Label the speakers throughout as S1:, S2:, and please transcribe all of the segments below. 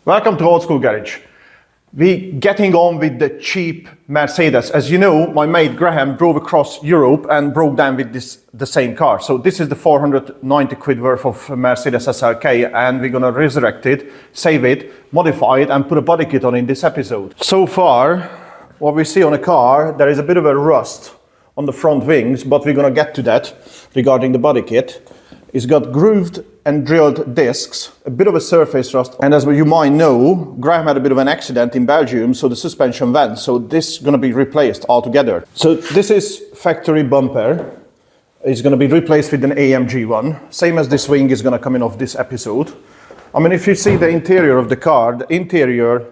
S1: Welcome to Old School Garage. We getting on with the cheap Mercedes. As you know, my mate Graham drove across Europe and broke down with the same car. So this is the 490 quid worth of Mercedes SLK, and we're gonna resurrect it, save it, modify it, and put a body kit on in this episode. So far, what we see on the car, there is a bit of a rust on the front wings, but we're gonna get to that regarding the body kit. It's got grooved and drilled discs, a bit of a surface rust, and as you might know, Graham had a bit of an accident in Belgium, so the suspension went, so this is going to be replaced altogether. So this is factory bumper. It's going to be replaced with an AMG one, same as this wing is going to come in off this episode. I mean, if you see the interior of the car, the interior,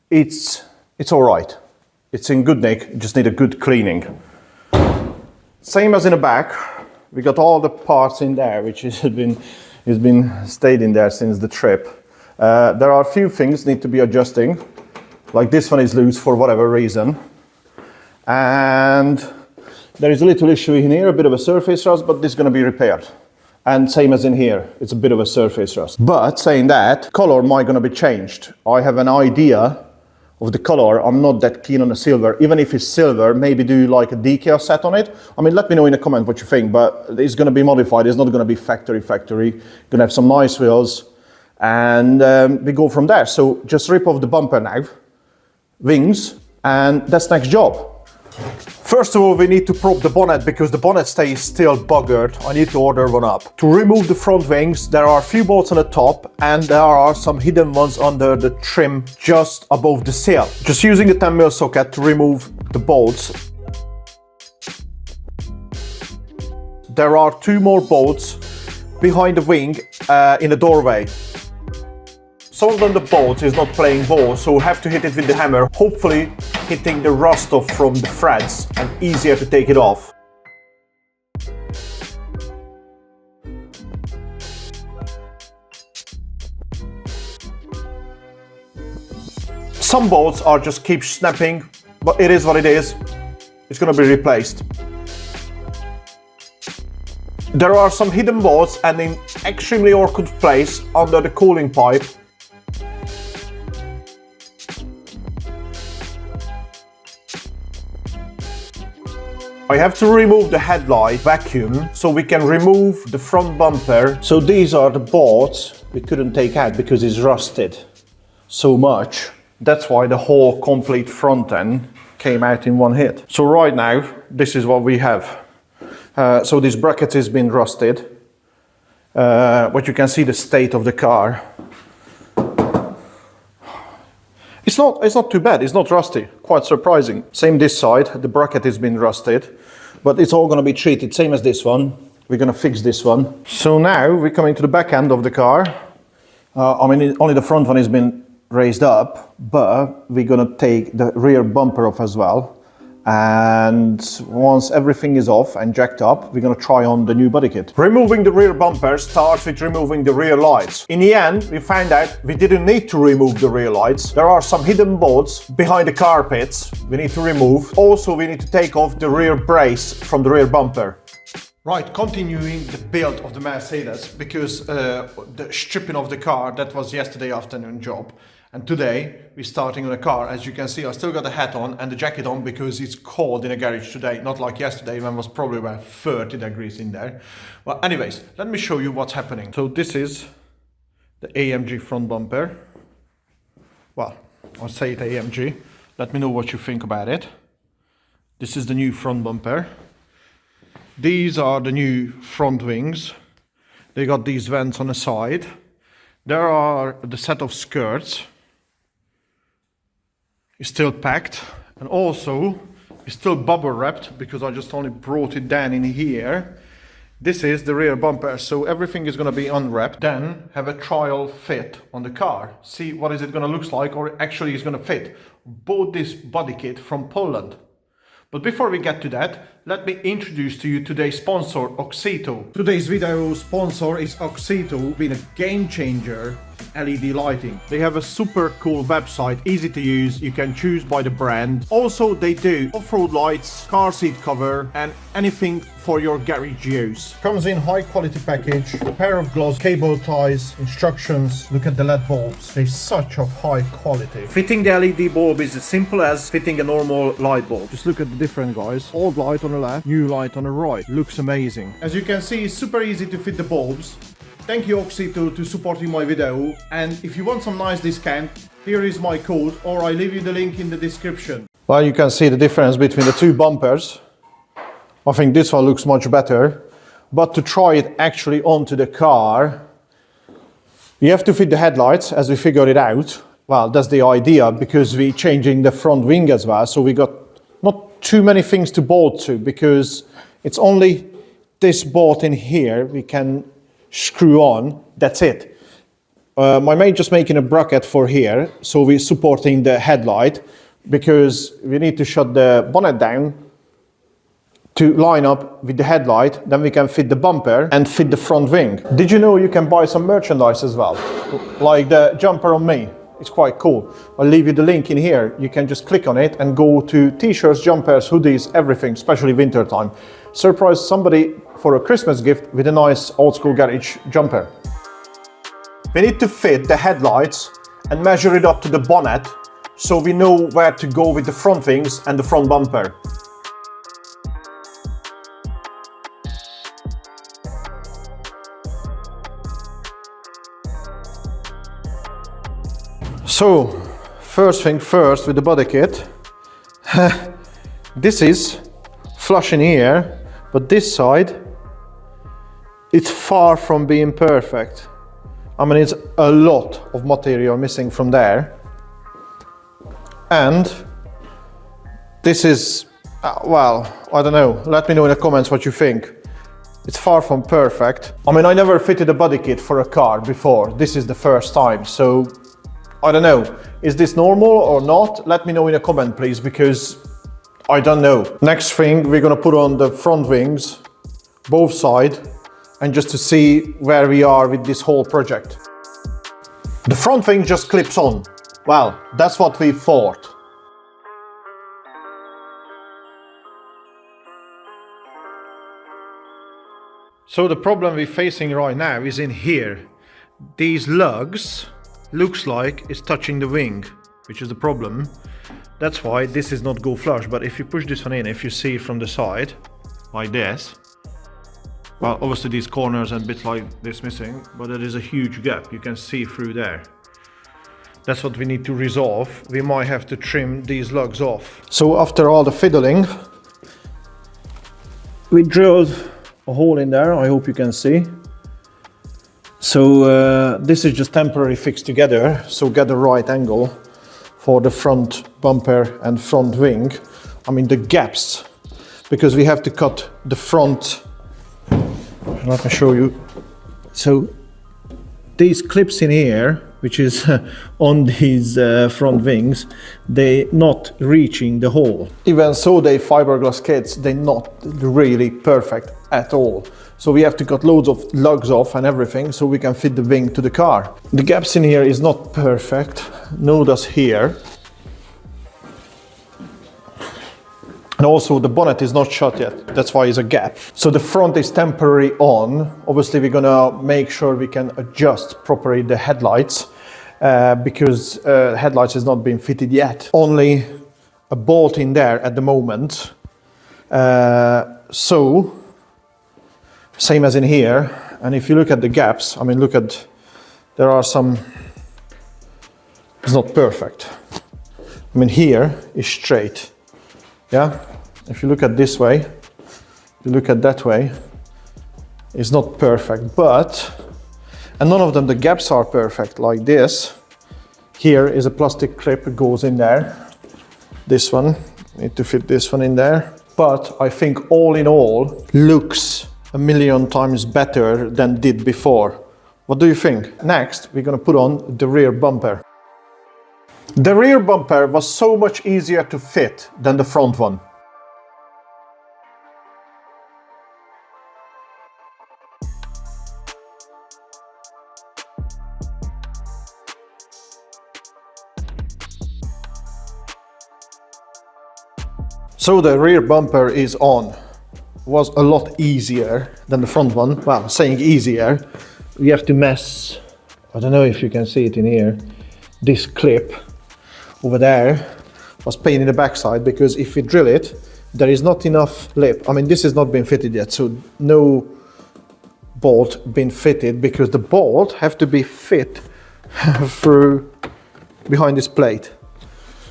S1: it's all right. It's in good nick, you just need a good cleaning. Same as in the back. We got all the parts in there, which has been stayed in there since the trip. There are a few things need to be adjusting, like this one is loose for whatever reason. And there is a little issue in here, a bit of a surface rust, but this is going to be repaired. And same as in here, it's a bit of a surface rust. But saying that, color might going to be changed. I have an idea of the color. I'm not that keen on the silver. Even if it's silver, maybe do like a decal set on it. I mean, let me know in the comment what you think, but it's going to be modified. It's not going to be factory. Going to have some nice wheels, and we go from there. So just rip off the bumper now, wings, and that's next job. First of all, we need to prop the bonnet because the bonnet stays still buggered. I need to order one up. To remove the front wings, there are a few bolts on the top and there are some hidden ones under the trim just above the sill. Just using a 10mm socket to remove the bolts. There are two more bolts behind the wing in the doorway. Some of them, the bolt is not playing ball, so have to hit it with the hammer, hopefully hitting the rust off from the threads and easier to take it off. Some bolts are just keep snapping, but it is what it is. It's going to be replaced. There are some hidden bolts and in extremely awkward place under the cooling pipe. I have to remove the headlight vacuum so we can remove the front bumper. So these are the bolts we couldn't take out because it's rusted so much. That's why the whole complete front end came out in one hit. So right now, this is what we have. So this bracket has been rusted. But you can see the state of the car. It's not too bad, it's not rusty, quite surprising. Same this side, the bracket has been rusted, but it's all gonna be treated, same as this one. We're gonna fix this one. So now we're coming to the back end of the car. I mean, only the front one has been raised up, but we're gonna take the rear bumper off as well. And once everything is off and jacked up, we're going to try on the new body kit. Removing the rear bumper starts with removing the rear lights. In the end, we found out we didn't need to remove the rear lights. There are some hidden bolts behind the carpets we need to remove. Also, we need to take off the rear brace from the rear bumper. Right, continuing the build of the Mercedes, because the stripping of the car, that was yesterday afternoon job. And today, we're starting on the car. As you can see, I still got the hat on and the jacket on because it's cold in the garage today, not like yesterday when it was probably about 30 degrees in there. Well, anyways, let me show you what's happening. So this is the AMG front bumper. Well, I'll say it AMG. Let me know what you think about it. This is the new front bumper. These are the new front wings. They got these vents on the side. There are the set of skirts. It's still packed, and also it's still bubble wrapped because I just only brought it down in here. This is the rear bumper, so everything is going to be unwrapped. Then have a trial fit on the car. See what is it going to look like, or actually it's going to fit. Bought this body kit from Poland. But before we get to that, let me introduce to you today's sponsor, AUXITO. Today's video sponsor is AUXITO, being a game changer LED lighting. They have a super cool website, easy to use, you can choose by the brand. Also they do off-road lights, car seat cover and anything for your garage use. Comes in high quality package, a pair of gloves, cable ties, instructions. Look at the LED bulbs, they're such of high quality. Fitting the LED bulb is as simple as fitting a normal light bulb. Just look at the difference, guys. Old light on the left, new light on the right. Looks amazing. As you can see, it's super easy to fit the bulbs. Thank you AUXITO to supporting my video, and if you want some nice discount, here is my code, or I leave you the link in the description. Well, you can see the difference between the two bumpers. I think this one looks much better, but to try it actually onto the car, you have to fit the headlights as we figured it out. Well, that's the idea, because we're changing the front wing as well, so we got not too many things to bolt to, because it's only this bolt in here we can screw on, that's it. My mate just making a bracket for here, so we're supporting the headlight, because we need to shut the bonnet down to line up with the headlight, then we can fit the bumper and fit the front wing. Did you know you can buy some merchandise as well? Like the jumper on me, it's quite cool. I'll leave you the link in here, you can just click on it and go to t-shirts, jumpers, hoodies, everything, especially winter time. Surprise somebody for a Christmas gift with a nice old school garage jumper. We need to fit the headlights and measure it up to the bonnet so we know where to go with the front wings and the front bumper. So, first thing first with the body kit. This is flush in here, but this side, it's far from being perfect. I mean, it's a lot of material missing from there. And this is, well, I don't know. Let me know in the comments what you think. It's far from perfect. I mean, I never fitted a body kit for a car before. This is the first time, so I don't know. Is this normal or not? Let me know in a comment, please, because I don't know. Next thing, we're gonna put on the front wings, both sides, and just to see where we are with this whole project. The front wing just clips on. Well, that's what we thought. So the problem we're facing right now is in here. These lugs looks like it's touching the wing, which is the problem. That's why this is not go flush, but if you push this one in, if you see from the side, like this, well, obviously these corners and bits like this missing, but there is a huge gap, you can see through there. That's what we need to resolve. We might have to trim these lugs off. So after all the fiddling, we drilled a hole in there, I hope you can see. So this is just temporarily fixed together, so get the right angle for the front bumper and front wing. I mean the gaps, because we have to cut the front. Let me show you. So these clips in here, which is on these front wings, they're not reaching the hole. Even so, they fiberglass kits, they're not really perfect at all. So we have to cut loads of lugs off and everything so we can fit the wing to the car. The gaps in here is not perfect. Notice here. And also the bonnet is not shut yet. That's why it's a gap. So the front is temporarily on. Obviously we're gonna make sure we can adjust properly the headlights because headlights is not being fitted yet. Only a bolt in there at the moment. So same as in here, and if you look at the gaps, I mean, look at, there are some, it's not perfect. I mean, here is straight, yeah? If you look at this way, you look at that way, it's not perfect, but, and none of them, the gaps are perfect, like this. Here is a plastic clip, it goes in there. This one, need to fit this one in there. But I think all in all, looks a million times better than did before. What do you think? Next, we're gonna put on the rear bumper. The rear bumper was so much easier to fit than the front one. So the rear bumper is on. Was a lot easier than the front one. Well, saying easier, we have to mess, I don't know if you can see it in here, this clip over there was pain in the backside, because if we drill it, there is not enough lip. I mean, this has not been fitted yet, so no bolt been fitted, because the bolt have to be fit through behind this plate.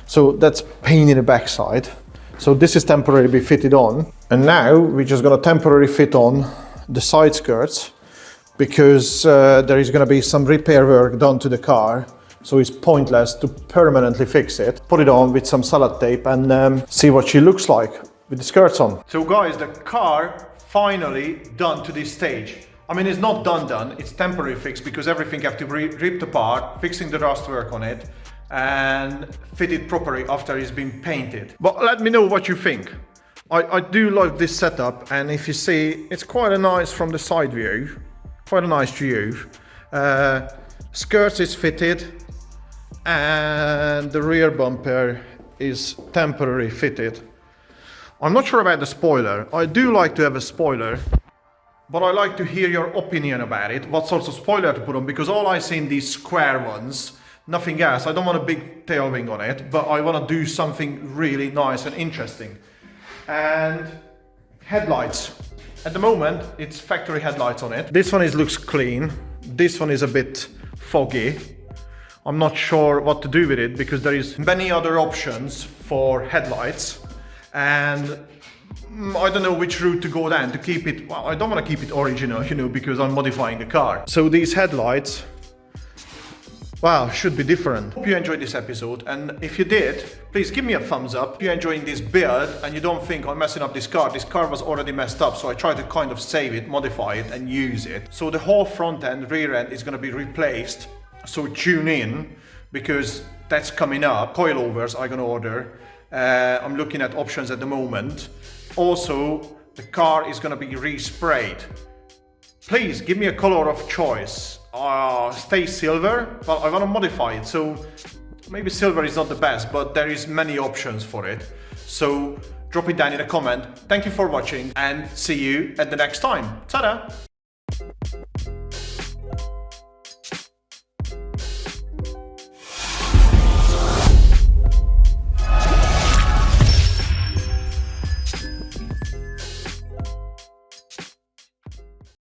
S1: So that's pain in the backside. So this is temporarily fitted on. And now we're just gonna temporarily fit on the side skirts, because there is gonna be some repair work done to the car. So it's pointless to permanently fix it. Put it on with some salad tape and see what she looks like with the skirts on. So guys, the car finally done to this stage. I mean, it's not done, it's temporary fix, because everything have to be ripped apart, fixing the rust work on it, and fit it properly after it's been painted. But let me know what you think. I do like this setup, and if you see, it's quite a nice from the side view, quite a nice view. Skirts is fitted, and the rear bumper is temporarily fitted. I'm not sure about the spoiler. I do like to have a spoiler, but I like to hear your opinion about it, what sorts of spoiler to put on, because all I see in these square ones, nothing else. I don't want a big tail wing on it, but I want to do something really nice and interesting. And headlights. At the moment, it's factory headlights on it. This one looks clean. This one is a bit foggy. I'm not sure what to do with it, because there is many other options for headlights, and I don't know which route to go down to keep it. Well, I don't want to keep it original, you know, because I'm modifying the car. So these headlights, wow, should be different. Hope you enjoyed this episode, and if you did, please give me a thumbs up. If you're enjoying this build and you don't think I'm messing up this car was already messed up, so I try to kind of save it, modify it, and use it. So the whole front end, rear end is going to be replaced. So tune in, because that's coming up. Coilovers I'm gonna order. I'm looking at options at the moment. Also, the car is gonna be resprayed. Please give me a color of choice. Stay silver, but I wanna modify it. So maybe silver is not the best, but there is many options for it. So drop it down in a comment. Thank you for watching, and see you at the next time. Ta-da!